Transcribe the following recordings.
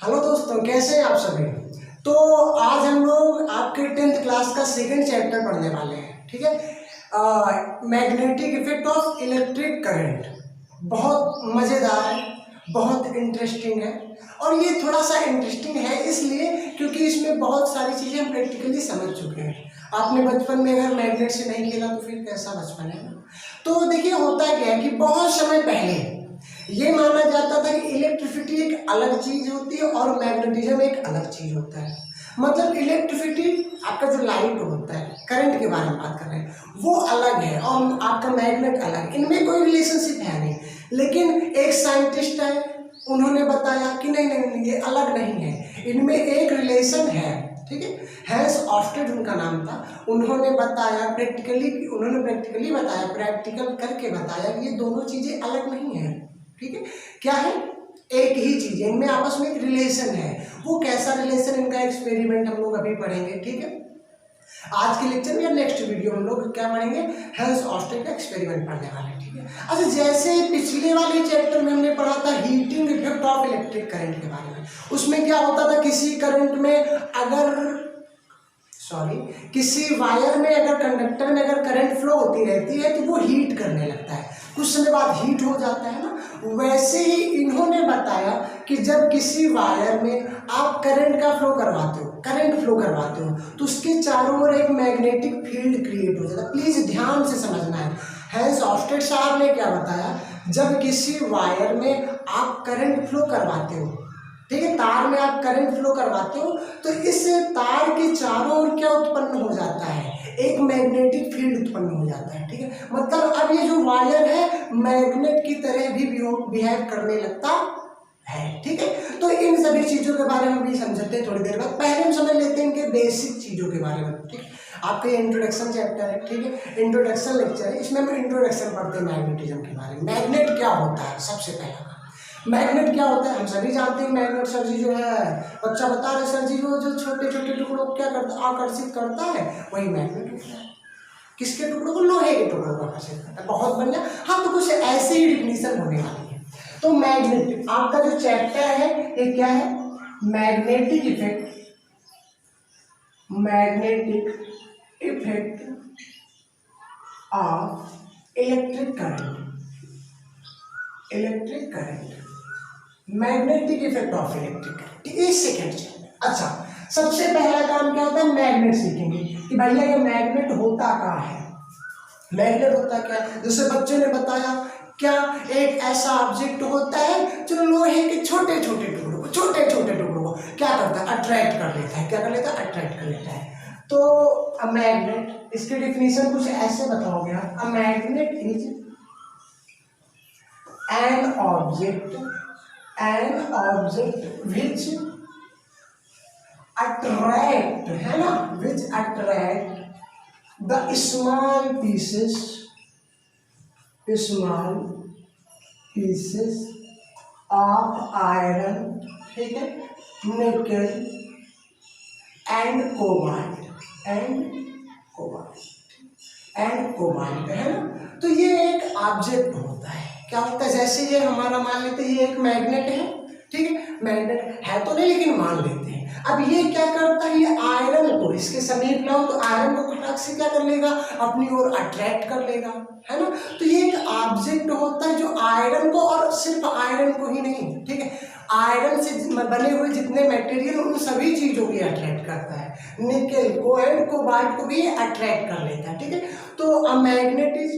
Hello दोस्तों, कैसे हैं आप सभी। तो आज हम लोग आपके 10th क्लास का सेकंड चैप्टर पढ़ने वाले हैं। ठीक है, magnetic effect of electric current. बहुत मज़ेदार है, बहुत इंटरेस्टिंग है। और ये थोड़ा सा इंटरेस्टिंग है इसलिए क्योंकि इसमें बहुत सारी चीज़ें हम प्रैक्टिकली समझ चुके हैं। आपने बचपन में अगर मैग्नेट से नहीं खेला तो फिर कैसा बचपन है ना। तो देखिए, होता क्या है कि बहुत समय पहले ये माना जाता था कि इलेक्ट्रिसिटी एक अलग चीज होती है और मैग्नेटिज्म एक अलग चीज होता है। मतलब इलेक्ट्रिसिटी आपका जो लाइट होता है, करंट के बारे में बात कर रहे हैं, वो अलग है और आपका मैग्नेट अलग। इनमें कोई रिलेशनशिप है नहीं। लेकिन एक साइंटिस्ट है, उन्होंने बताया कि नहीं नहीं नहीं, ये अलग नहीं है, इनमें एक रिलेशन है। ठीक है, हैंस ऑस्टेड उनका नाम था। उन्होंने बताया प्रैक्टिकली बताया, प्रैक्टिकल करके बताया कि ये दोनों चीजें अलग नहीं है। ठीक है, क्या है, एक ही चीज है, इनमें आपस में एक रिलेशन है। वो कैसा रिलेशन, इनका एक्सपेरिमेंट हम लोग अभी पढ़ेंगे। ठीक है, आज के लेक्चर में या नेक्स्ट वीडियो हम लोग क्या पढ़ेंगे, हैंस ऑस्टेड का एक्सपेरिमेंट पढ़ने वाले हैं। ठीक है, अच्छा, जैसे पिछले वाले चैप्टर में हमने पढ़ा था heating effect of electric current के बारे में। उसमें क्या होता था, किसी वायर में अगर कंडक्टर में अगर करंट फ्लो होती रहती है तो वो हीट करने लगता है, कुछ समय बाद हीट हो जाता है ना। वैसे ही इन्होंने बताया कि जब किसी वायर में आप करंट फ्लो करवाते हो तो उसके चारों ओर एक मैग्नेटिक फील्ड क्रिएट हो जाता है। प्लीज ध्यान से समझना है। हैंस ऑस्टेड साहब ने क्या बताया, जब किसी वायर में आप करंट फ्लो करवाते हो, ठीक है, तार में आप करंट फ्लो करवाते हो तो इस तार के चारों ओर क्या उत्पन्न हो जाता है, एक मैग्नेटिक फील्ड उत्पन्न हो जाता है। ठीक है, मतलब अब ये जो वायर है मैग्नेट की तरह भी बिहेव करने लगता है। ठीक है, तो इन सभी चीजों के बारे में भी समझते हैं थोड़ी देर बाद। पहले हम समझ लेते हैं इनके बेसिक चीजों के बारे में। ठीक, आपका ये इंट्रोडक्शन चैप्टर है। ठीक है, इंट्रोडक्शन लेक्चर है, इसमें हम इंट्रोडक्शन पढ़ते हैं मैग्नेटिज्म के बारे में। मैग्नेट क्या होता है, सबसे पहला मैग्नेट क्या होता है हम सभी जानते हैं। मैग्नेट सर जी जो है, बच्चा बता रहे सर जी, वो जो छोटे छोटे टुकड़ों को क्या करता, आकर्षित करता है, वही मैग्नेट होता है। किसके टुकड़ों को, लोहे के टुकड़ों को आकर्षित करता है। बहुत बढ़िया। हाँ, तो कुछ ऐसे ही डिफिनीशन होने वाली है। तो मैग्नेट आपका जो चैप्टर है ये क्या है, magnetic effect of electric current, magnetic effect of electric current, ये सेकंड चैप्टर। अच्छा, सबसे पहला काम क्या होता है, मैग्नेट सीखेंगे कि भैया ये मैग्नेट होता क्या है। मैग्नेट होता क्या है, जैसे बच्चे ने बताया, क्या एक ऐसा ऑब्जेक्ट होता है जो लोहे के छोटे छोटे टुकड़ों को क्या करता है, अट्रैक्ट कर लेता है। क्या कर लेता है, अट्रैक्ट कर लेता है। तो अ मैग्नेट, इसकी डिफिनीशन कुछ ऐसे बताओगे आप, a magnet is an object which attract, है ना, which attract the small pieces of iron, ठीक है, nickel and cobalt, है ना। तो ये एक ऑब्जेक्ट होता है, क्या होता है, जैसे ये हमारा मान लेते हैं ये एक मैग्नेट है। ठीक है, मैग्नेट है तो नहीं लेकिन मान लेते हैं। अब ये क्या करता है, ये आयरन को इसके समीप लाओ तो आयरन को खटाक से क्या कर लेगा, अपनी ओर अट्रैक्ट कर लेगा, है ना। तो ये एक ऑब्जेक्ट होता है जो आयरन को, और सिर्फ आयरन को ही नहीं, ठीक है, आयरन से बने हुए जितने मटेरियल उन सभी चीजों को अट्रैक्ट करता है। निकेल को एंड कोबाल्ट को भी अट्रैक्ट कर लेता है। ठीक है, तो a magnet is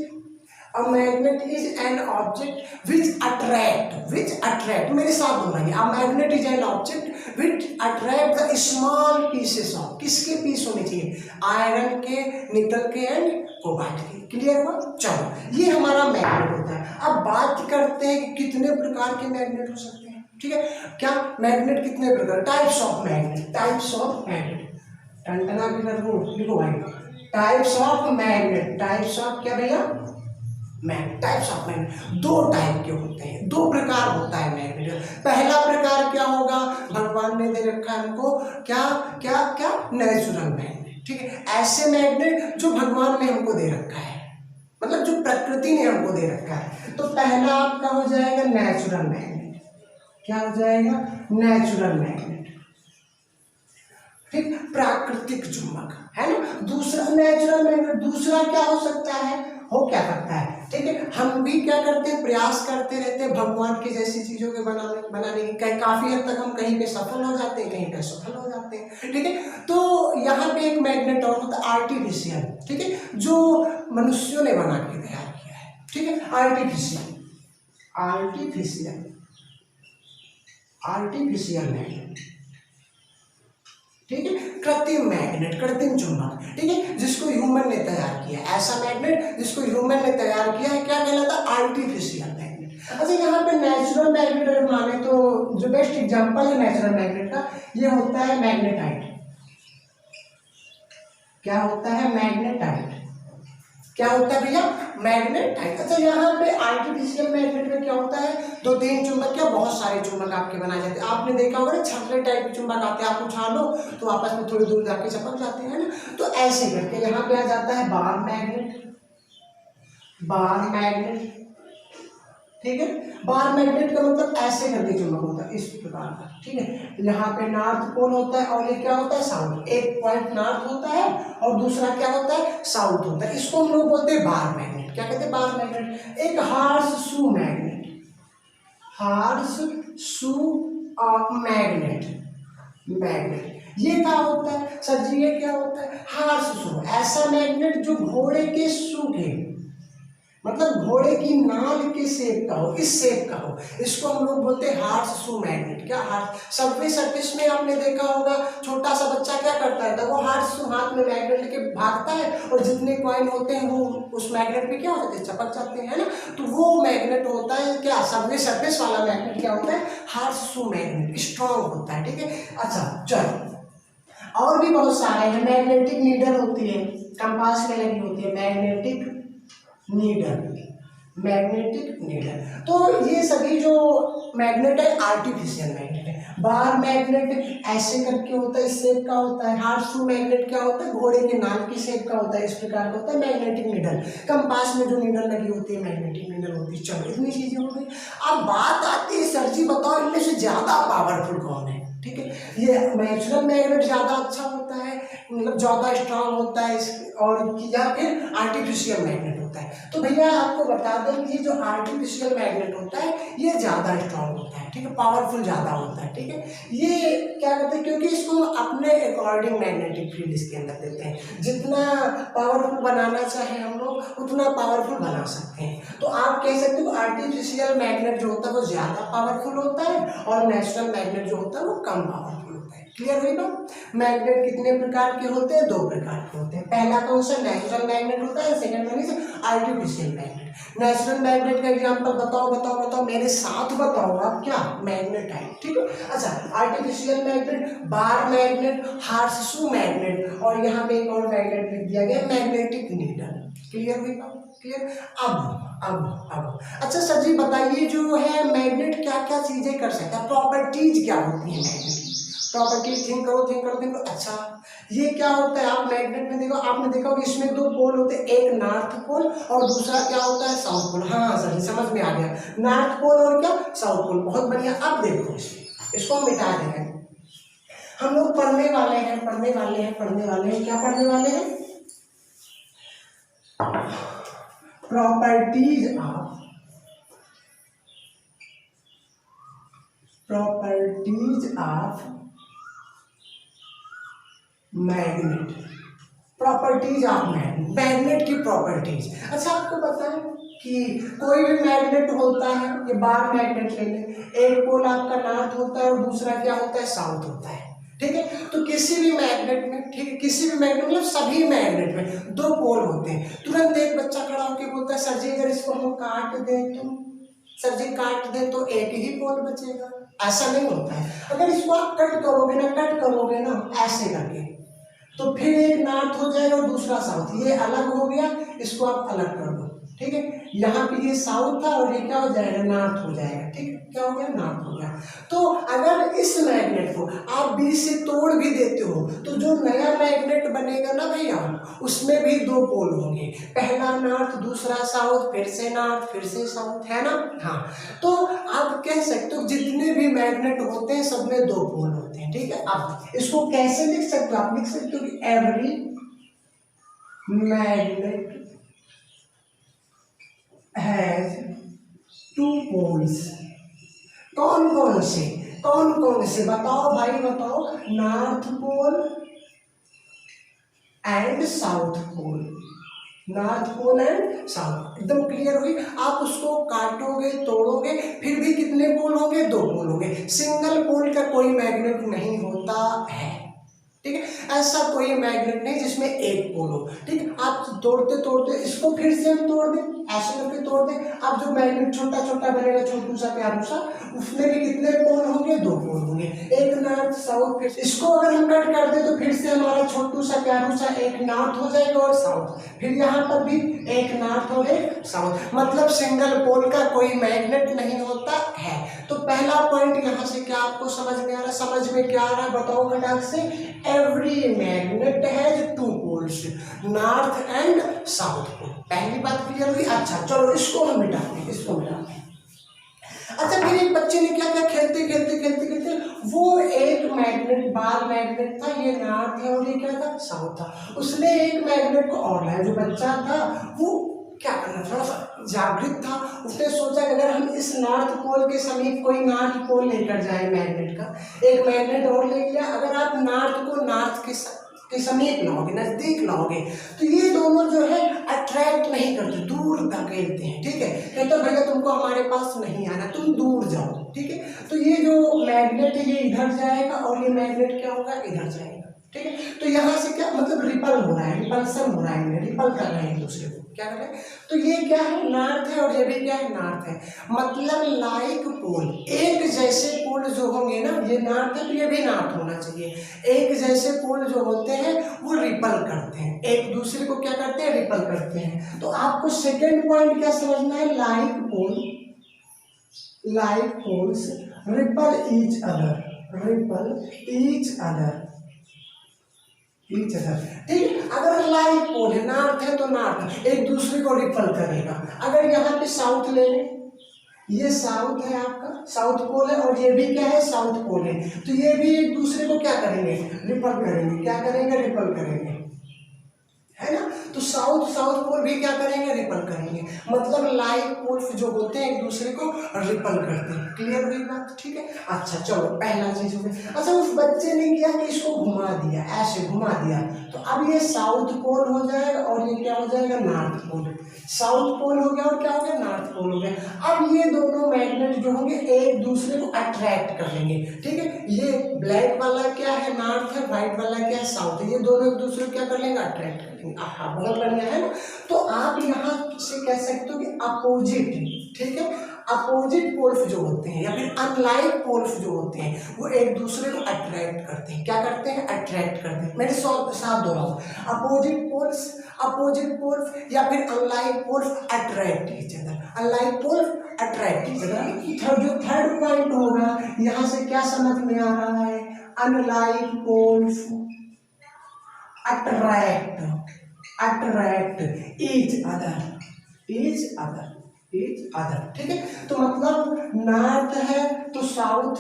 an object which attract, मेरे साथ बोलेंगे, a magnet is an object which attract the small pieces of, किसके पीस होने चाहिए, आयरन के, निकल के एंड कोबाल्ट के। क्लियर हुआ। चलो, ये हमारा मैग्नेट होता है। अब बात करते हैं कि कितने प्रकार के मैग्नेट हो सकते हैं। ठीक है, क्या मैग्नेट कितने प्रकार, टाइप्स ऑफ मैग्नेट, टंटना की तरफ लिखो भाई, types of magnet, types of क्या भैया, टाइप्स ऑफ मैग्नेट। दो टाइप के होते हैं, दो प्रकार होता है मैग्नेट। पहला प्रकार क्या होगा, भगवान ने दे रखा है हमको, क्या क्या क्या, नेचुरल मैग्नेट। ठीक है, ऐसे मैग्नेट जो भगवान ने हमको दे रखा है, मतलब जो प्रकृति ने हमको दे रखा है। तो पहला आपका हो जाएगा नेचुरल मैग्नेट, क्या हो जाएगा? Natural magnet. ठीक, प्राकृतिक चुंबक है ना। दूसरा नेचुरल मैग्नेट, दूसरा क्या हो सकता है, हो क्या सकता है, ठीक है। हम भी क्या करते हैं, प्रयास करते रहते हैं भगवान की जैसी चीजों के बनाने की, कहीं काफी हद तक हम कहीं पे सफल हो जाते हैं, कहीं पे असफल हो जाते हैं, ठीक है। तो यहाँ पे एक मैग्नेट और होता है आर्टिफिशियल, ठीक है, जो मनुष्यों ने बना के तैयार किया है, ठीक है। आर्टिफिशियल मैग्नेट, ठीक है। कृत्रिम मैग्नेट, कृत्रिम चुंबक, ठीक है, जिसको ह्यूमन ने तैयार किया। ऐसा मैग्नेट जिसको ह्यूमन ने तैयार किया है, क्या कहलाता है? Artificial magnet. अच्छा, यहाँ पे नेचुरल मैग्नेट अगर माने तो जो बेस्ट एग्जांपल है नेचुरल मैग्नेट का, ये होता है मैग्नेटाइट। क्या होता है? मैग्नेटाइट। क्या होता है भैया? मैग्नेटाइट। अच्छा, यहाँ पे आर्टिफिशियल मैग्नेट में क्या होता है, दो तीन चुंबक, क्या बहुत सारे चुंबक आपके बनाए जाते हैं। आपने देखा होगा ना, छल्ले टाइप के चुंबक आते हैं, आप उठा लो तो आपस में थोड़ी दूर जाके चिपक जाते हैं ना। तो ऐसे करके यहाँ पे आ जाता है बार मैग्नेट। बार मैग्नेट, ठीक है। बार मैग्नेट का मतलब ऐसे करके चुंबक होता है, इस प्रकार का, ठीक है। यहाँ पे नॉर्थ पोल होता है और ये क्या होता है? साउथ। एक पॉइंट नॉर्थ होता है और दूसरा क्या होता है? साउथ होता है। इसको हम लोग बोलते हैं बार मैग्नेट। क्या कहते हैं? Bar magnet. एक हार्स शू मैग्नेट, हार्स शू मैग्नेट ये क्या होता है सर जी? ये क्या होता है? हार्स शू, ऐसा मैग्नेट जो घोड़े के शू के, मतलब घोड़े की नाल के शेप का हो, इस शेप का हो, इसको हम लोग बोलते हैं हार्स शू मैग्नेट। क्या हार्स, सबवे सर्किस में आपने देखा होगा, छोटा सा बच्चा क्या करता है, तो वो हार्स शू हाथ में मैग्नेट लेके भागता है और जितने कॉइन होते हैं वो उस मैग्नेट पे क्या होते हैं? चिपक जाते हैं ना। तो वो मैग्नेट होता है क्या, सबवे सर्किस वाला मैग्नेट क्या होता है? हार्स शू मैग्नेट, स्ट्रॉन्ग होता है, ठीक है। अच्छा चलो, और भी बहुत सारे हैं। मैग्नेटिक नीडल होती है, कंपास में लगी होती है, मैग्नेटिक नीडल। तो ये सभी जो मैग्नेट है आर्टिफिशियल मैग्नेट है। बार मैग्नेट ऐसे करके होता है, इस शेप का होता है। हार्स शू मैग्नेट क्या होता है? घोड़े के नाल की शेप का होता है, इस प्रकार का होता है। मैग्नेटिक नीडल, कंपास में जो नीडल लगी होती है मैग्नेटिक नीडल होती है। चलो, इतनी चीजें हो गई। अब बात आती है, सर जी बताओ इनमें से ज्यादा पावरफुल कौन है? ठीक है, ये नेचुरल मैग्नेट ज्यादा अच्छा होता है, मतलब ज्यादा स्ट्रांग होता है, और या फिर आर्टिफिशियल मैग्नेट होता है? तो भैया आपको बता दें कि जो आर्टिफिशियल मैग्नेट होता है ये ज्यादा स्ट्रांग होता है, ठीक है, पावरफुल ज्यादा होता है, ठीक है। ये क्या करते हैं, क्योंकि इसको अपने अकॉर्डिंग मैग्नेटिक फील्ड इसके अंदर देते हैं। जितना पावरफुल बनाना चाहे हम लोग उतना पावरफुल बना सकते हैं। तो आप कह सकते हो आर्टिफिशियल मैग्नेट जो होता है वो ज्यादा पावरफुल होता है और नेचुरल मैग्नेट जो होता है वो कम पावरफुल होता है। क्लियर हुई बात? मैग्नेट कितने प्रकार के होते हैं? 2 प्रकार के होते हैं। पहला कौन सा? नेचुरल मैग्नेट होता है। Second one is artificial magnet. Natural magnet का एग्जांपल बताओ मेरे साथ बताओ आप। क्या? मैग्नेटाइट, ठीक है। अच्छा, artificial magnet, bar magnet, horseshoe magnet, और यहाँ पे एक और मैग्नेट लिख दिया गया मैग्नेटिक नीडल। क्लियर हुई बात? क्लियर। अब अच्छा सर जी बताइए, जो है मैग्नेट क्या क्या चीजें कर सकता है, प्रॉपर्टीज क्या होती है मैग्नेट? प्रॉपर्टीज थिंक करो। अच्छा, ये क्या होता है? आप मैग्नेट में देखो, आपने देखा होगा इसमें 2 पोल होते हैं, एक नॉर्थ पोल और दूसरा क्या होता है? South pole. हाँ सर जी समझ में आ गया, नॉर्थ पोल और क्या? South pole. बहुत बढ़िया। अब देखो इसको हम मिटा देंगे। हम लोग पढ़ने वाले हैं। क्या पढ़ने वाले हैं? Properties of magnet. Properties of magnet की प्रॉपर्टीज। अच्छा, आपको पता है कि कोई भी मैग्नेट होता है, ये बार मैग्नेट ले लें, एक पोल आपका नॉर्थ होता है और दूसरा क्या होता है? साउथ होता है, ठीक है। तो किसी भी मैग्नेट में, ठीक है, किसी भी मैग्नेट मतलब सभी मैग्नेट में 2 पोल होते हैं। तुरंत एक बच्चा खड़ा होकर बोलता है सर जी अगर इसको हम काट दें तो, सर जी काट दें तो एक ही पोल बचेगा। ऐसा नहीं होता है। अगर इसको आप कट करोगे ना ऐसे करके, तो फिर एक नॉर्थ हो जाएगा और दूसरा साउथ। ये अलग हो गया, इसको आप अलग कर दो, ठीक है। यहाँ पे ये साउथ था और ये क्या हो जाएगा? नॉर्थ हो जाएगा, ठीक है। क्या हो गया? नॉर्थ हो गया। तो अगर इस मैग्नेट को आप बीच से तोड़ भी देते हो तो जो नया मैग्नेट बनेगा ना भैया, उसमें भी दो पोल होंगे, पहला नॉर्थ दूसरा साउथ, फिर से नॉर्थ फिर से साउथ, है ना। हाँ, तो आप कह सकते हो जितने भी मैग्नेट होते हैं सब में दो पोल होते हैं, ठीक है। अब इसको कैसे लिख सकते हो, आप लिख सकते हो कि every magnet has two poles. कौन कौन से बताओ भाई, बताओ। North pole and south pole, north pole and south, एकदम क्लियर हुई। आप उसको काटोगे तोड़ोगे फिर भी कितने पोल होंगे, दो पोल होंगे। सिंगल पोल का कोई मैग्नेट नहीं होता है, ठीक है। ऐसा कोई मैग्नेट नहीं जिसमें एक पोल हो, ठीक है। आप तोड़ते तोड़ते इसको फिर से हम तोड़ दें, ऐसे करके तोड़ दें। अब जो मैग्नेट छोटा छोटा बनेगा, छोटू सा प्यारू सा, उसमें भी कितने पोल होंगे, दो पोल होंगे, एक नॉर्थ साउथ। फिर इसको अगर हम कट कर दें तो फिर से हमारा छोटू सा प्यारू सा एक नॉर्थ हो जाएगा और साउथ, फिर यहाँ पर भी एक नॉर्थ और एक साउथ, मतलब सिंगल पोल का कोई मैग्नेट नहीं होता है। तो पहला पॉइंट यहाँ से क्या आपको समझ में आ रहा है, समझ में क्या आ रहा है बताओ फटाक से। Every magnet has two poles, north and south pole. पहली बात क्लियर हुई। अच्छा चलो इसको हम मिटाते हैं, इसको मिटाते हैं। अच्छा, फिर एक बच्चे ने क्या किया, खेलते खेलते खेलते खेलते वो एक मैग्नेट, बार मैग्नेट था, ये नॉर्थ है और ये क्या था, साउथ था। उसने एक मैग्नेट को और लाया। जो बच्चा था वो क्या करना, थोड़ा सा जागृत था। उसने सोचा कि अगर हम इस नॉर्थ पोल के समीप कोई नॉर्थ पोल लेकर जाए मैग्नेट का, एक मैग्नेट और ले लिया। अगर आप नॉर्थ को नॉर्थ के समीप लाओगे, नजदीक लाओगे, तो ये दोनों जो है अट्रैक्ट नहीं करते, दूर धकेलते हैं, ठीक है। कहते भैया तुमको हमारे पास नहीं आना, तुम दूर जाओ, ठीक है। तो ये जो मैग्नेट है ये इधर जाएगा और ये मैग्नेट क्या होगा, इधर जाएगा, ठीक है। तो यहाँ से क्या मतलब रिपल हो रहा है, रिपल्सन हो रहा है, रिपल कर रहे हैं एक दूसरे को, क्या कर रहे हैं। तो ये क्या है, नॉर्थ है और ये भी क्या है, नॉर्थ है। मतलब लाइक पोल, एक जैसे पोल जो होंगे ना, ये नॉर्थ है तो ये भी नॉर्थ होना चाहिए। एक जैसे पोल जो होते हैं वो रिपल करते हैं, एक दूसरे को क्या करते हैं, रिपल करते हैं। तो आपको सेकेंड पॉइंट क्या समझना है, like poles repel each other, ठीक है। अगर लाइक पोल है, नॉर्थ है तो नॉर्थ एक दूसरे को रिपल करेगा। अगर यहाँ पे साउथ ले लें, ये साउथ है आपका, साउथ पोल है और ये भी क्या है, साउथ पोल है, तो ये भी एक दूसरे को क्या करेंगे, रिपल करेंगे। क्या करेंगे, रिपल करेंगे, है ना। तो साउथ पोल भी क्या करेंगे, रिपल करेंगे। मतलब लाइक पोल्स जो होते हैं एक दूसरे को रिपल करते हैं। क्लियर हुई बात, ठीक है। अच्छा चलो पहला चीज हो गया। अच्छा उस बच्चे ने क्या कि इसको घुमा दिया, ऐसे घुमा दिया, तो अब ये साउथ पोल हो जाएगा और ये क्या हो जाएगा, नॉर्थ पोल। साउथ पोल हो गया और क्या हो गया, नॉर्थ पोल हो गया। अब ये दोनों मैग्नेट जो होंगे एक दूसरे को अट्रैक्ट कर लेंगे, ठीक है। ये ब्लैक वाला क्या है, नॉर्थ है, व्हाइट वाला क्या है, साउथ है। ये दोनों एक दूसरे को क्या कर लेंगे, अट्रैक्ट कर लेंगे। बहुत बढ़िया है ना। तो आप यहाँ से कह सकते हो कि अपोजिट, ठीक है, अपोजिट पोल्स जो होते हैं या फिर अनलाइक पोल्स जो होते हैं वो एक दूसरे को अट्रैक्ट करते हैं। क्या करते हैं, अट्रैक्ट करते हैं। मेरे साथ दोहराओ, अपोजिट पोल्स या फिर unlike poles attract each other, unlike poles attract each other. जो थर्ड पॉइंट होगा यहाँ से क्या समझ में आ रहा है, unlike poles attract each other, ठीक है। तो मतलब नॉर्थ है तो साउथ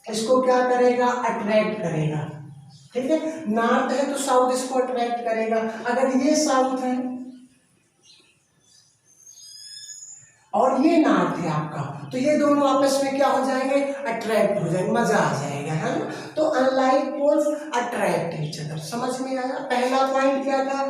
इसको क्या करेगा, अट्रैक्ट करेगा, ठीक है। नॉर्थ है तो साउथ इसको अट्रैक्ट करेगा। अगर ये साउथ है और ये नॉर्थ है आपका, तो ये दोनों आपस में क्या हो जाएंगे, अट्रैक्ट हो जाएंगे, मजा आ जाएगा, है ना। तो unlike poles attract each other, समझ में आया। पहला पॉइंट क्या था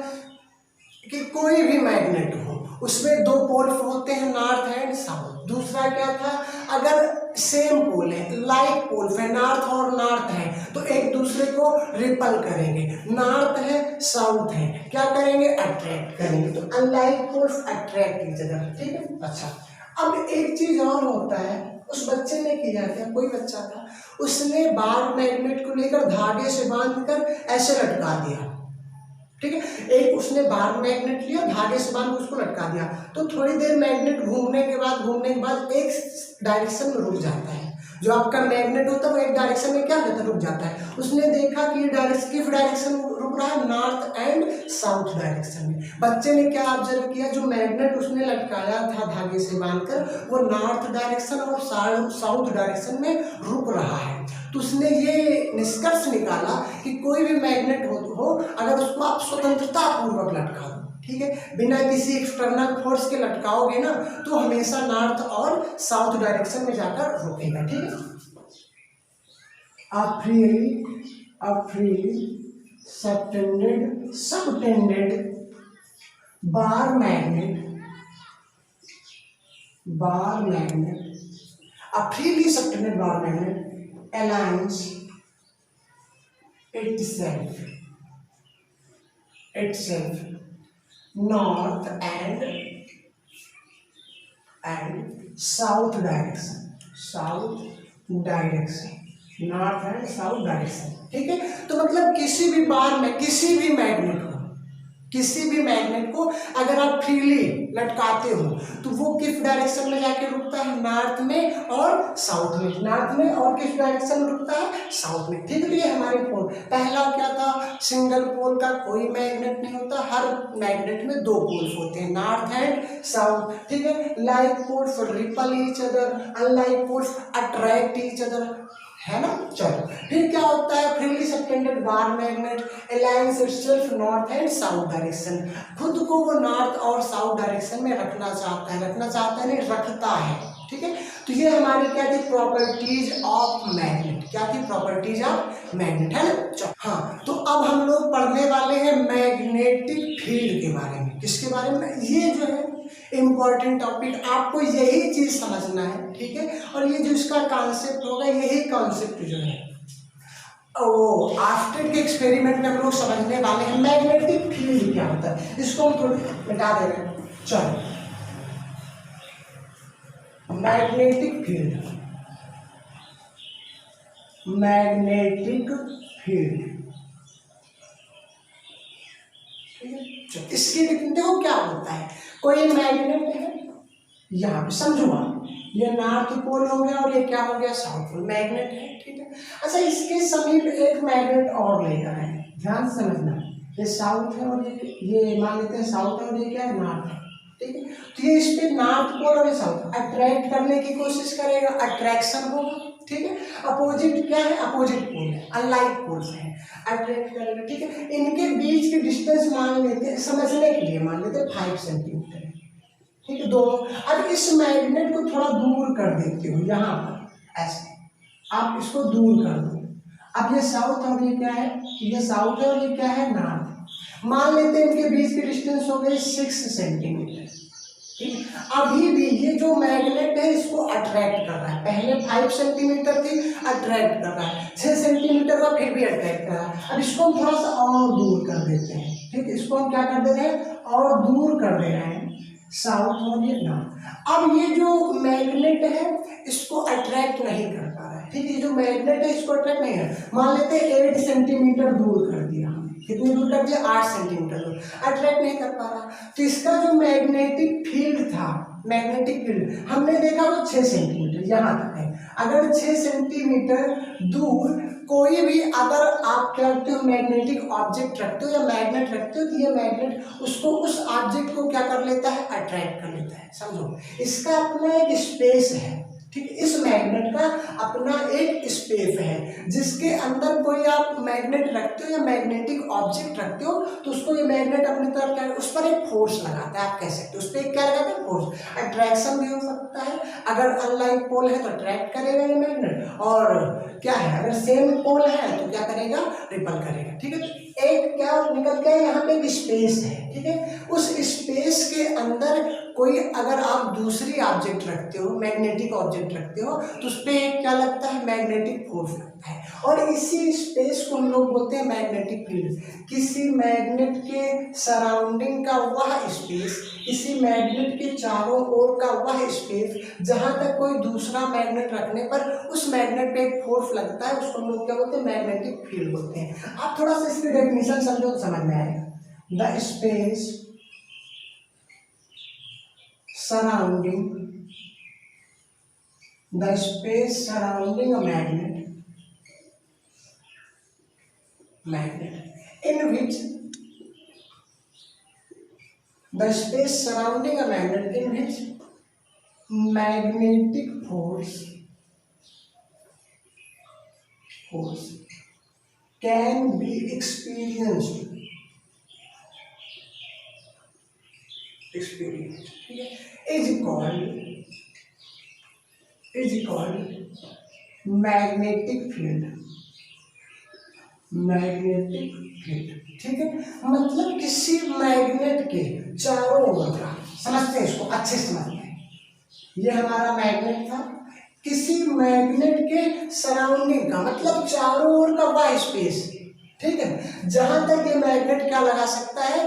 कि कोई भी मैग्नेट हो उसमें दो पोल होते हैं, नॉर्थ एंड साउथ। दूसरा क्या था, अगर सेम पोल है, लाइक पोल है, नॉर्थ और नॉर्थ है, तो एक दूसरे को रिपल करेंगे। नॉर्थ है साउथ है, क्या करेंगे, अट्रैक्ट करेंगे। तो unlike poles attract each other, ठीक है। अच्छा अब एक चीज और होता है, उस बच्चे ने किया क्या, कोई बच्चा था, उसने बार मैग्नेट को लेकर धागे से बांधकर ऐसे लटका दिया, ठीक है। एक उसने बार मैग्नेट लिया, धागे से बांध उसको लटका दिया, तो थोड़ी देर मैग्नेट घूमने के बाद एक डायरेक्शन में रुक जाता है। जो आपका मैग्नेट होता है वो एक डायरेक्शन में क्या होता है, रुक जाता है। उसने देखा कि डायरेक्शन किस डायरेक्शन में रुक रहा है, नॉर्थ एंड साउथ डायरेक्शन में। बच्चे ने क्या ऑब्जर्व किया, जो मैग्नेट उसने लटकाया था धागे से बांधकर वो नॉर्थ डायरेक्शन और साउथ डायरेक्शन में रुक रहा है। तो उसने ये निष्कर्ष निकाला कि कोई भी मैग्नेट हो अगर उसको आप स्वतंत्रता पूर्वक लटका दो, ठीक है, बिना किसी एक्सटर्नल फोर्स के लटकाओगे ना, तो हमेशा नॉर्थ और साउथ डायरेक्शन में जाकर रुकेगा, ठीक है। A freely subtended bar magnet, a freely subtended bar magnet aligns itself north and south direction, north and south direction, ठीक है। तो मतलब किसी भी बार में किसी भी मैग्नेट को अगर आप फ्रीली लटकाते हो तो वो किस डायरेक्शन में जाके रुकता है, नॉर्थ में और साउथ में, नॉर्थ में और किस डायरेक्शन में रुकता है, साउथ में, ठीक है। तो ये हमारे पोल, पहला क्या था, सिंगल पोल का कोई मैग्नेट नहीं होता, हर मैग्नेट में दो पोल्स होते हैं, नॉर्थ एंड साउथ, ठीक है। Like poles repel each other, unlike poles attract each other, है ना। चलो फिर क्या होता है, freely suspended bar magnet aligns itself north and south direction, खुद को वो नॉर्थ और साउथ डायरेक्शन में रखना चाहता है नहीं, रखता है, ठीक है। तो ये हमारी क्या थी, प्रॉपर्टीज ऑफ मैग्नेट, क्या थी, प्रॉपर्टीज ऑफ मैग्नेट, है ना। हाँ, तो अब हम लोग पढ़ने वाले हैं मैग्नेटिक फील्ड के बारे में। किसके बारे में, ये जो है इम्पॉर्टेंट टॉपिक, आपको यही चीज समझना है, ठीक है। और ये जो इसका कॉन्सेप्ट होगा, यही कॉन्सेप्ट जो है वो आफ्टर के एक्सपेरिमेंट में हम लोग समझने वाले हैं। मैग्नेटिक फील्ड क्या होता है, इसको हम थोड़ी मिटा दे रहे हैं। चलो, मैग्नेटिक फील्ड, इसकी देखो क्या होता है, कोई मैग्नेट है, यहाँ पे समझो आप, ये नॉर्थ पोल हो गया और ये क्या हो गया, साउथ पोल, मैग्नेट है, ठीक है। अच्छा, इसके समीप एक मैग्नेट और लेकर आए, ध्यान से समझना, ये साउथ है और ये मान लेते हैं साउथ है और ये क्या है, नॉर्थ है, ठीक है। तो ये इस पे नॉर्थ पोल और साउथ अट्रैक्ट करने की कोशिश करेगा, अट्रैक्शन होगा, ठीक है। अपोजिट क्या है, अपोजिट पोल है, अनलाइक पोल्स है, अट्रैक्ट करेगा, ठीक है। इनके बीच की डिस्टेंस मान लेते हैं, समझने के लिए मान लेते हैं 5 सेंटीमीटर, ठीक है, दोनों। अब इस मैग्नेट को थोड़ा दूर कर देते हो, यहाँ पर ऐसे आप इसको दूर कर दो। अब ये साउथ और ये क्या है, ये साउथ है और ये क्या है, नॉर्थ। मान लेते हैं इनके बीच की डिस्टेंस हो गई 6 सेंटीमीटर, ठीक। अभी भी ये जो मैग्नेट है इसको अट्रैक्ट कर रहा है, पहले 5 सेंटीमीटर थी, अट्रैक्ट कर रहा है, 6 सेंटीमीटर का फिर भी अट्रैक्ट कर रहा है। अब इसको हम थोड़ा सा और दूर कर देते हैं, ठीक, इसको हम क्या कर दे रहे हैं, और दूर कर दे रहे हैं, साउथ और ये नॉर्थ। अब ये जो मैग्नेट है इसको अट्रैक्ट नहीं कर पा रहा है, ठीक है, ये जो मैग्नेट है इसको अट्रैक्ट नहीं है, मान लेते हैं 8 सेंटीमीटर दूर कर दिया, कितनी दूर कर दिया, 8 सेंटीमीटर दूर, अट्रैक्ट नहीं कर पा रहा। तो इसका जो मैग्नेटिक फील्ड था, मैग्नेटिक फील्ड हमने देखा वो 6 सेंटीमीटर यहाँ तक है। अगर 6 सेंटीमीटर दूर कोई भी अगर आप क्या रखते हो, मैग्नेटिक ऑब्जेक्ट रखते हो या मैग्नेट रखते हो, तो ये मैग्नेट उसको, उस ऑब्जेक्ट को क्या कर लेता है, अट्रैक्ट कर लेता है, समझो। इसका अपना एक स्पेस है, ठीक है, इस मैग्नेट का अपना एक स्पेस है, जिसके अंदर कोई आप मैग्नेट रखते हो या मैग्नेटिक ऑब्जेक्ट रखते हो, तो उसको ये मैग्नेट अपनी तरफ क्या, उस पर एक फोर्स लगाता है, आप कह सकते हो उस पर एक क्या लगाता है, फोर्स। अट्रैक्शन भी हो सकता है, अगर अनलाइक पोल है तो अट्रैक्ट करेगा ये मैग्नेट, और क्या है, अगर सेम पोल है तो क्या करेगा, रिपल करेगा, ठीक है। एक क्या निकल के यहाँ पे एक स्पेस है, ठीक है, उस स्पेस के अंदर कोई अगर आप दूसरी ऑब्जेक्ट रखते हो, मैग्नेटिक ऑब्जेक्ट रखते हो, तो उस पर क्या लगता है, मैग्नेटिक फोर्स लगता है, और इसी स्पेस को हम लोग बोलते हैं मैग्नेटिक फील्ड। किसी मैग्नेट के सराउंडिंग का वह स्पेस, इसी मैग्नेट के चारों ओर का वह स्पेस जहां तक कोई दूसरा मैग्नेट रखने पर उस मैग्नेट पे एक फोर्स लगता है, उसको हम लोग क्या बोलते हैं, मैग्नेटिक फील्ड बोलते हैं। आप थोड़ा सा इसकी डेफिनेशन समझो तो समझ में आएगा। The space surrounding the space surrounding a magnet in which the space surrounding a magnet in which magnetic force can be experienced, ठीक है, is called मैग्नेटिक फील्ड, ठीक है। मतलब किसी मैग्नेट के चारों ओर का, समझते हैं इसको, अच्छे से समझते हैं, ये हमारा मैग्नेट था, किसी मैग्नेट के सराउंडिंग का मतलब चारों ओर का वह स्पेस, ठीक है, जहां तक ये मैग्नेट क्या लगा सकता है,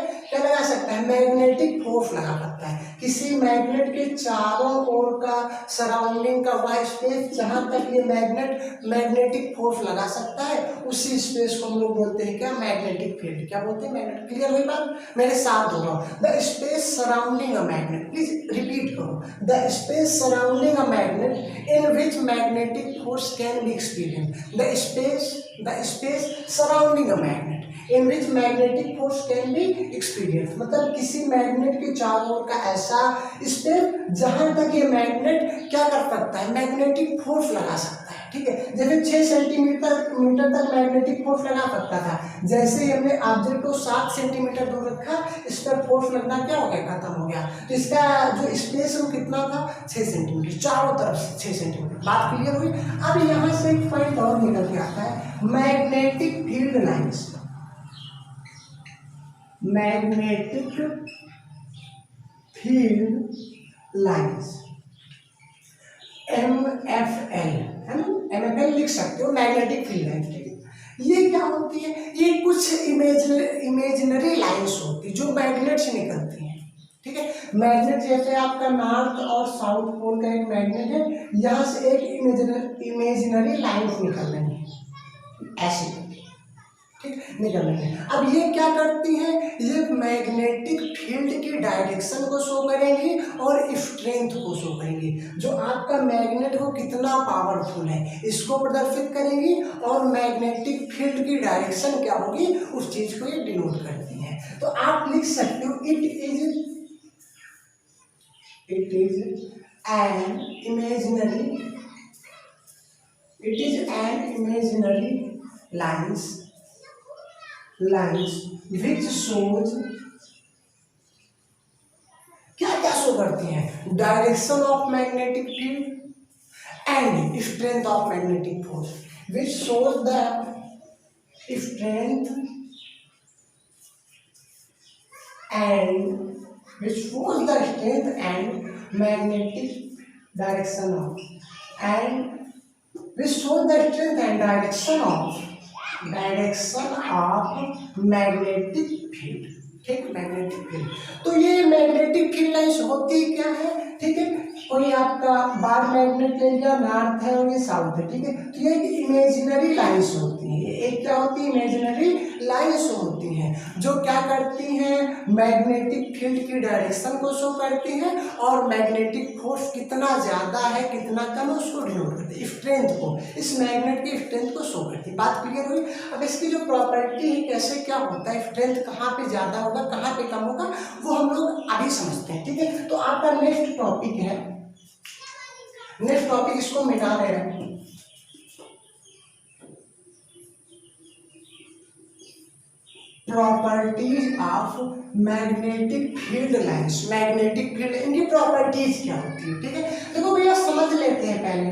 मैग्नेटिक फोर्स लगा सकता है। किसी मैग्नेट के चारों ओर का सराउंडिंग का वह स्पेस जहां तक ये मैग्नेटिक फोर्स लगा सकता है, उसी स्पेस को हम लोग बोलते हैं क्या, मैग्नेटिक फील्ड। क्या बोलते हैं, मैग्नेट। क्लियर हुई बात, मेरे साथ हो रहा हूं। The space surrounding a magnet, please repeat करो, the space surrounding a magnet in which magnetic force can be experience. The space surrounding a magnet in which magnetic force can be experience, मतलब किसी magnet के चारों ओर का ऐसा space जहां तक ये मैग्नेट क्या कर सकता है, मैग्नेटिक फोर्स लगा सकता है, ठीक है। जैसे 6 सेंटीमीटर तक मैग्नेटिक फोर्स लगा सकता था, जैसे ही हमने ऑब्जेक्ट को 7 सेंटीमीटर दूर रखा, इस पर फोर्स लगना क्या हो गया, खत्म हो गया। तो इसका जो स्पेस है वो कितना था, 6 सेंटीमीटर, चारों तरफ से 6 सेंटीमीटर। बात क्लियर हुई। अब यहाँ से एक पॉइंट और निकल के आता है, magnetic field lines, magnetic field lines, MFL है ना, MFL लिख सकते हो, मैग्नेटिक फील्ड लाइन्स, ठीक है। ये क्या होती है, ये कुछ इमेजिनरी लाइन्स होती है जो मैग्नेट से निकलती हैं, ठीक है। मैग्नेट जैसे आपका नॉर्थ और साउथ पोल का एक मैग्नेट है, यहाँ से एक इमेजिनरी लाइन्स निकल रही है, ऐसे निकल रही है। अब ये क्या करती है, ये मैग्नेटिक फील्ड की डायरेक्शन को शो करेंगी और स्ट्रेंथ को शो करेंगी, जो आपका मैग्नेट को कितना पावरफुल है इसको प्रदर्शित करेंगी, और मैग्नेटिक फील्ड की डायरेक्शन क्या होगी, उस चीज को ये डिनोट करती है। तो आप लिख सकते हो, it is an imaginary lines which shows, क्या क्या शो करती हैं, direction of magnetic field and strength of magnetic force, which shows the strength and magnetic direction of magnetic field, ठीक, मैग्नेटिक फील्ड। तो ये मैग्नेटिक फील्ड लाइन्स होती क्या है, ठीक है। कोई आपका बार मैग्नेट ले लिया, नॉर्थ है और ये साउथ है, ठीक है। तो ये इमेजिनरी लाइन्स होती हैं, एक क्या होती है, इमेजिनरी लाइन्स होती हैं, जो क्या करती हैं, मैग्नेटिक फील्ड की डायरेक्शन को शो करती हैं, और मैग्नेटिक फोर्स कितना ज्यादा है कितना कम है उसको डिनोट करती है, स्ट्रेंथ को, इस मैग्नेट की स्ट्रेंथ को शो करती है। बात क्लियर हुई। अब इसकी जो प्रॉपर्टी है, कैसे क्या होता है, स्ट्रेंथ कहाँ पे ज्यादा होगा कहाँ पे कम होगा, वो हम लोग अभी समझते हैं, ठीक है। तो आपका नेक्स्ट टॉपिक है, नेक्स्ट टॉपिक इसको मिटा दे रहे हैं, properties of magnetic field lines. Magnetic field, इनकी प्रॉपर्टीज क्या होती है, ठीक है। देखो भैया समझ लेते हैं पहले,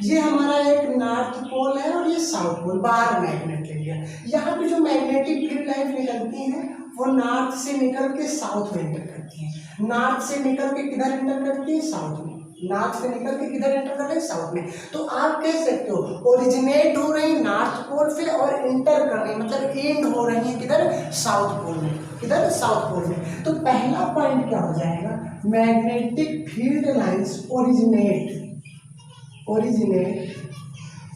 ये हमारा एक नॉर्थ पोल है और ये साउथ पोल, बाहर मैग्नेट ले लिया। यहाँ पे जो मैग्नेटिक फील्ड लाइन निकलती हैं वो नॉर्थ से निकल के साउथ में एंटर करती हैं। नॉर्थ से निकल के किधर एंटर करती है, साउथ में। नॉर्थ से निकल के किधर एंटर कर रहे हैं, साउथ में। तो आप कह सकते हो ओरिजिनेट हो रही नॉर्थ पोल से और एंटर कर रही, मतलब एंड हो रही है किधर, साउथ पोल में। किधर, साउथ पोल में। तो पहला पॉइंट क्या हो जाएगा, magnetic field lines originate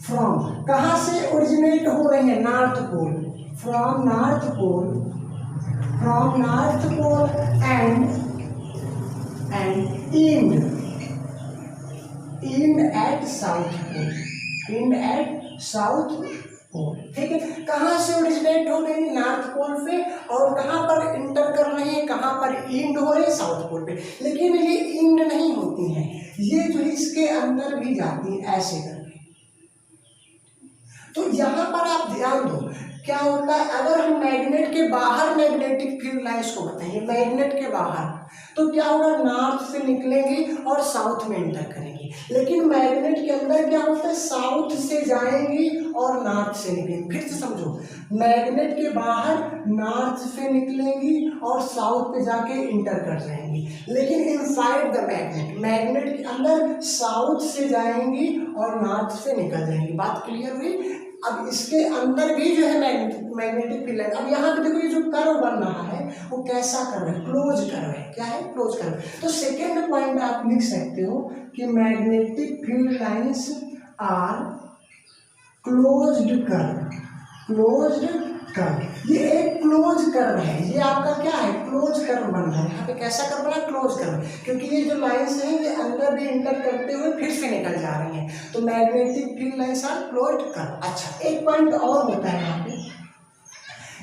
from, कहाँ से ओरिजिनेट हो रही है, north pole, from north pole and end at south pole, end at south pole, ठीक है। कहाँ से ओरिजिनेट हो रही है? नॉर्थ पोल पे, और कहाँ पर इंटर कर रहे हैं, कहाँ पर एंड हो रहे हैं? साउथ पोल पे। लेकिन ये एंड नहीं होती हैं, ये जो है इसके अंदर भी जाती है ऐसे करके। तो यहाँ पर आप ध्यान दो क्या होता है, अगर हम मैग्नेट के बाहर मैग्नेटिक फील्ड लाइंस को बताएंगे, मैग्नेट के बाहर, तो क्या होगा, नॉर्थ से निकलेंगे और साउथ में एंटर करेंगे। लेकिन मैग्नेट के अंदर क्या होता है, साउथ से जाएंगी और नॉर्थ से निकलेंगे। फिर से समझो, मैग्नेट के बाहर नॉर्थ से निकलेंगी और साउथ पे जाके इंटर कर जाएंगी। लेकिन इनसाइड द मैग्नेट, मैग्नेट के अंदर साउथ से जाएंगी और नॉर्थ से निकल जाएंगी। बात क्लियर हुई? अब इसके अंदर भी जो है मैग्नेटिक फील्ड है। अब यहाँ पे देखो ये जो कर्व बन रहा है वो कैसा कर्व है, क्लोज कर्व है। क्या है? Close curve. तो सेकेंड पॉइंट आप लिख सकते हो कि magnetic field lines are closed curve, closed curve. ये एक क्लोज कर्व है, ये आपका क्या है, क्लोज कर्व बन रहा है। यहाँ पे कैसा कर्व बना, क्लोज कर्व, क्योंकि ये जो लाइंस हैं ये अंदर भी इंटर करते हुए फिर से निकल जा रही हैं। तो magnetic field lines are closed curve. अच्छा, एक पॉइंट और होता है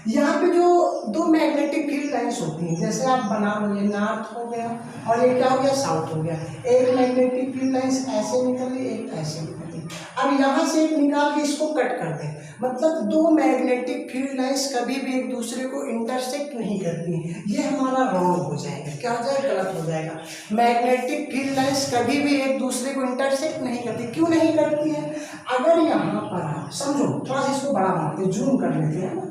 यहाँ पे जो दो मैग्नेटिक फील्ड लाइंस होती हैं, जैसे आप बना लो, ये नॉर्थ हो गया और ये क्या हो गया, साउथ हो गया। एक मैग्नेटिक फील्ड लाइंस ऐसे निकली, एक ऐसे निकली। अब यहाँ से एक निकाल के इसको कट कर दें, मतलब दो मैग्नेटिक फील्ड लाइंस कभी भी एक दूसरे को इंटरसेक्ट नहीं करती हैं। ये हमारा रॉन्ग हो जाएगा। क्या हो जाएगा, गलत हो जाएगा। मैग्नेटिक फील्ड लाइंस कभी भी एक दूसरे को इंटरसेक्ट नहीं करती। क्यों नहीं करती है? अगर यहाँ पर आप समझो, थोड़ा सा इसको बड़ा बनाते हैं, जूम कर लेते हैं ना,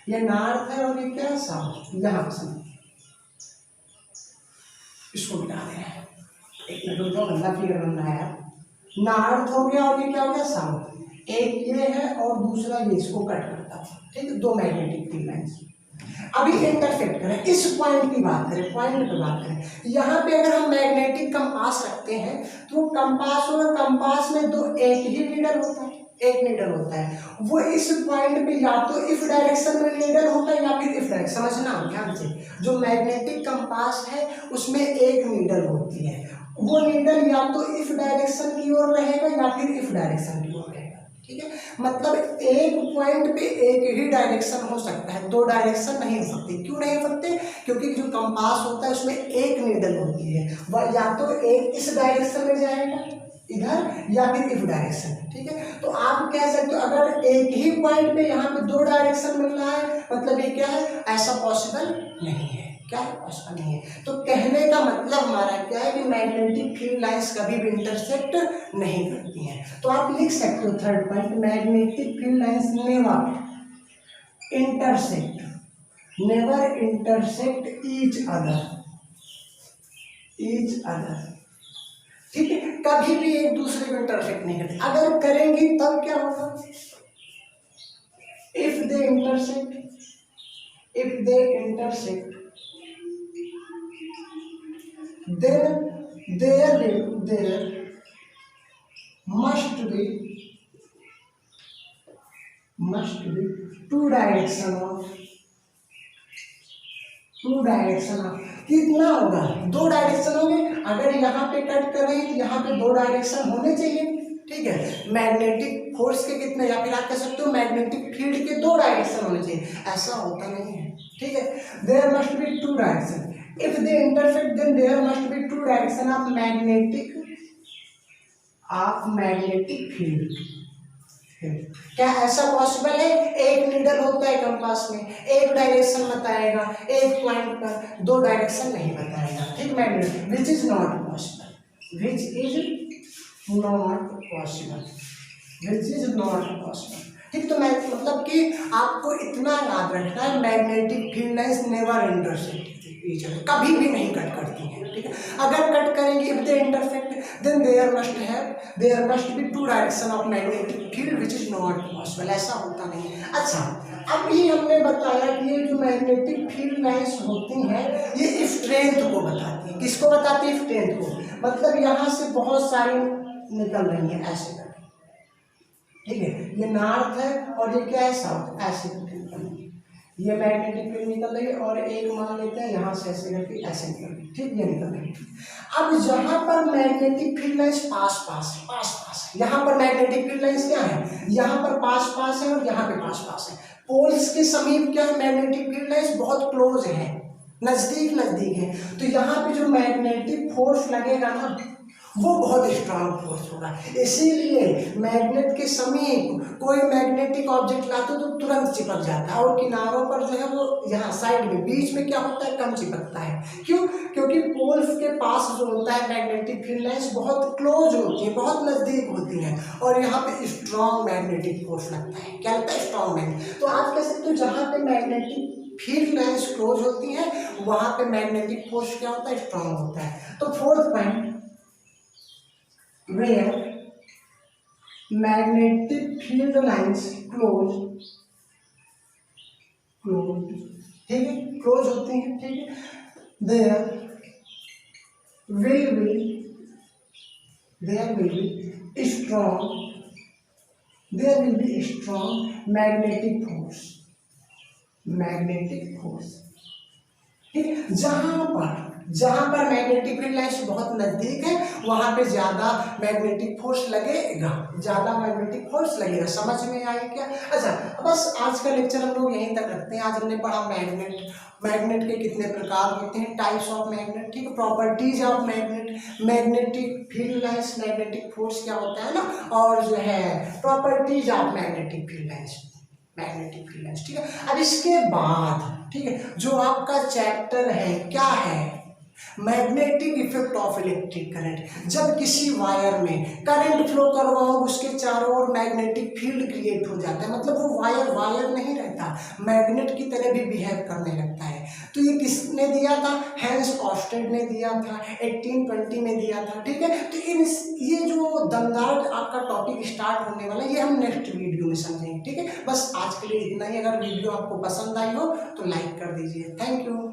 ये नॉर्थ है और ये क्या है, साउथ। यहाँ पर समझो, इसको मिटा दें, एक मिनट रुको, गंदा फिगर बन रहा है। नॉर्थ हो गया और ये क्या हो गया, साउथ। एक ये है और दूसरा ये, इसको कट करता है, ठीक है, दो मैग्नेटिक फील्ड लाइंस। अभी इंटरसेक्ट करें, इस पॉइंट की बात करें, पॉइंट पे बात करें। यहाँ पे अगर हम मैग्नेटिक कंपास रखते हैं तो कंपास और कंपास में दो एक ही नीडल होता है, एक नीडल होता है। वो इस पॉइंट पे या तो इफ डायरेक्शन में नीडल होता है या फिर इफ डायरेक्शन। समझना ध्यान से, जो मैग्नेटिक कंपास है उसमें एक नीडल होती है, वो नीडल या तो इफ डायरेक्शन की ओर रहेगा या फिर इफ डायरेक्शन की ओर रहेगा। ठीक है, मतलब एक पॉइंट पे एक ही डायरेक्शन हो सकता है, दो डायरेक्शन नहीं हो सकते। क्यों नहीं हो सकते? क्योंकि जो कंपास होता है उसमें एक नीडल होती है, वह या तो एक इस डायरेक्शन में जाएगा इधर या फिर इफ डायरेक्शन। ठीक है, तो आप कह सकते हो अगर एक ही पॉइंट पे यहाँ पे दो डायरेक्शन मिल रहा है, मतलब ये क्या है, ऐसा पॉसिबल नहीं है। क्या है, पॉसिबल नहीं है। तो कहने का मतलब हमारा क्या है कि मैग्नेटिक फील्ड लाइंस कभी भी इंटरसेक्ट नहीं करती हैं। तो आप लिख सकते हो third point, magnetic field lines never intersect, never intersect each other, each other. ठीक है, कभी भी एक दूसरे को इंटरसेक्ट नहीं करते। अगर करेंगी तब क्या होगा, if they intersect, if they intersect then there must be two direction of कितना होगा, दो डायरेक्शन होंगे। अगर यहाँ पे कट करें तो यहाँ पे दो डायरेक्शन होने चाहिए। ठीक है, मैग्नेटिक फोर्स के कितने, या फिर आप कह सकते हो मैग्नेटिक फील्ड के दो डायरेक्शन होने चाहिए, ऐसा होता नहीं है। ठीक है, there must be two direction, if they intersect then there must be two direction of magnetic field। क्या ऐसा पॉसिबल है? एक नीडल होता है कंपास में, एक डायरेक्शन बताएगा, एक पॉइंट पर दो डायरेक्शन नहीं बताएगा। ठीक, magnetic, which is not possible, which is not possible, which is not possible. ठीक, तो मैं मतलब कि आपको इतना याद रखना है, magnetic field lines never intersect, कभी भी नहीं कट करती हैं। ठीक है, अगर कट करेंगे if they intersect then there must be two direction of magnetic field which is not possible, ऐसा होता नहीं है। अच्छा, अब ये हमने बताया कि ये जो मैग्नेटिक फील्ड लाइंस होती हैं ये स्ट्रेंथ को बताती है। किसको बताती है? स्ट्रेंथ को। मतलब यहाँ से बहुत सारी निकल रही है ऐसे करके। ठीक है, ये नॉर्थ है और ये क्या है, साउथ, ऐसे करके निकल रही है। ये मैग्नेटिक फील्ड निकल रही है और एक मान लेते हैं यहाँ से ऐसे करके ऐसे निकल रही है, ठीक, ये निकल रही है। अब जहाँ पर मैग्नेटिक फील्ड लाइंस पास पास है, यहाँ पर मैग्नेटिक फील्ड लाइंस क्या है, यहाँ पर पास पास है और यहाँ पे पास पास है। पोल्स के समीप क्या है, मैग्नेटिक फील्ड लाइंस बहुत क्लोज है, नजदीक नजदीक है, तो यहाँ पे जो मैग्नेटिक फोर्स लगेगा ना वो बहुत स्ट्रांग फोर्स होगा। इसीलिए मैग्नेट के समीप कोई मैग्नेटिक ऑब्जेक्ट लाते तो तुरंत चिपक जाता है, और किनारों पर जो है वो यहाँ साइड में बीच में क्या होता है, कम चिपकता है। क्यों? क्योंकि पोल्स के पास जो होता है मैग्नेटिक फील्ड लाइंस बहुत क्लोज होती है, बहुत नजदीक होती है, और यहाँ पे स्ट्रांग मैग्नेटिक फोर्स लगता है। क्या लगता है? Strong magnet. तो आप कह सकते हो जहाँ पे मैग्नेटिक फील्ड लाइंस क्लोज होती है वहां पे मैग्नेटिक फोर्स क्या होता है, स्ट्रांग होता है। तो fourth point, where magnetic field lines close, ठीक है, क्लोज होते हैं, ठीक है, there will be strong magnetic force, ठीक है। जहां पर मैग्नेटिक फील्ड लाइंस बहुत नजदीक है वहां पे ज्यादा मैग्नेटिक फोर्स लगेगा, समझ में आए क्या? अच्छा, बस आज का लेक्चर हम लोग यहीं तक रखते हैं। आज हमने पढ़ा मैग्नेट के कितने प्रकार होते हैं, टाइप्स ऑफ मैग्नेट, ठीक है, properties of magnetic field lines, magnetic force क्या होता है ना, और जो है properties of magnetic field lines, ठीक है। अब इसके बाद, ठीक है, जो आपका चैप्टर है क्या है, magnetic effect of electric current. जब किसी वायर में करंट फ्लो करवाओ उसके चारों ओर मैग्नेटिक फील्ड क्रिएट हो जाता है, मतलब वो वायर नहीं रहता, मैग्नेट की तरह भी बिहेव करने लगता है। तो ये किसने दिया था? हैंस ऑस्टेड ने दिया था, 1820 में दिया था, ठीक है। तो ये जो दमदार आपका टॉपिक स्टार्ट होने वाला है ये हम नेक्स्ट वीडियो में समझेंगे, ठीक है। बस आज के लिए इतना ही। अगर वीडियो आपको पसंद आई हो तो लाइक कर दीजिए। Thank you.